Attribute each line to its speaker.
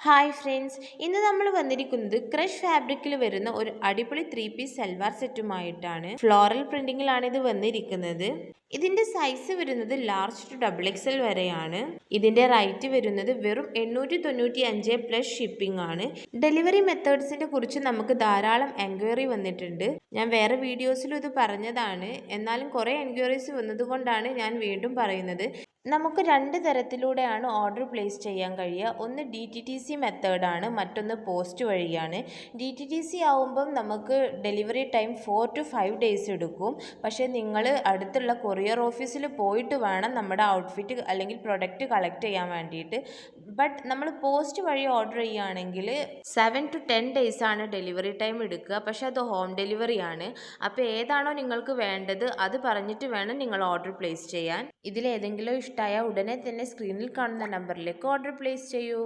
Speaker 1: Hi friends, ഇന്ന് നമ്മൾ വന്നിരിക്കുന്നത് ക്രഷ് ഫാബ്രിക്കിൽ വരുന്ന ഒരു അടിപൊളി 3 പീസ് സൽവാർ സെറ്റുമായിട്ടാണ്. ഫ്ലോറൽ പ്രിന്റിങ്ങിലാണ് ഇത് വന്നിരിക്കുന്നത്. ഇതിന്റെ സൈസ് വരുന്നത് ലാർജ് ടു XXL വരെയാണ്. ഇതിന്റെ റേറ്റ് വരുന്നത് വെറും 895 പ്ലസ് ഷിപ്പിംഗ് ആണ്. ഡെലിവറി മെത്തേഡ്സിനെ കുറിച്ച് നമുക്ക് ധാരാളം എൻക്വയറി വന്നിട്ടുണ്ട്. ഞാൻ വേറെ വീഡിയോസിലും ഇത് പറഞ്ഞതാണ്, എന്നാലും കുറേ എൻക്വയറീസ് വന്നതുകൊണ്ടാണ് ഞാൻ വീണ്ടും പറയുന്നത്. നമുക്ക് രണ്ട് തരത്തിലൂടെയാണ് ഓർഡർ പ്ലേസ് ചെയ്യാൻ കഴിയുക. ഒന്ന് DTTC മെത്തേഡാണ്, മറ്റൊന്ന് പോസ്റ്റ് വഴിയാണ്. DTTC ആവുമ്പം നമുക്ക് ഡെലിവറി ടൈം 4 to 5 ഡേയ്സ് എടുക്കും. പക്ഷേ നിങ്ങൾ അടുത്തുള്ള കൊറിയർ ഓഫീസിൽ പോയിട്ട് വേണം നമ്മുടെ ഔട്ട്ഫിറ്റ് അല്ലെങ്കിൽ പ്രൊഡക്റ്റ് കളക്ട് ചെയ്യാൻ വേണ്ടിയിട്ട്. ബട്ട് നമ്മൾ പോസ്റ്റ് വഴി ഓർഡർ ചെയ്യുകയാണെങ്കിൽ 7 to 10 ഡേയ്സ് ആണ് ഡെലിവറി ടൈം എടുക്കുക. പക്ഷേ അത് ഹോം ഡെലിവറി ആണ്. അപ്പോൾ ഏതാണോ നിങ്ങൾക്ക് വേണ്ടത് അത് പറഞ്ഞിട്ട് വേണം നിങ്ങൾ ഓർഡർ പ്ലേസ് ചെയ്യാൻ. ഇതിലേതെങ്കിലും ഇഷ്ടമായ ഉടനെ തന്നെ സ്ക്രീനിൽ കാണുന്ന നമ്പറിലേക്ക് ഓർഡർ പ്ലേസ് ചെയ്യൂ.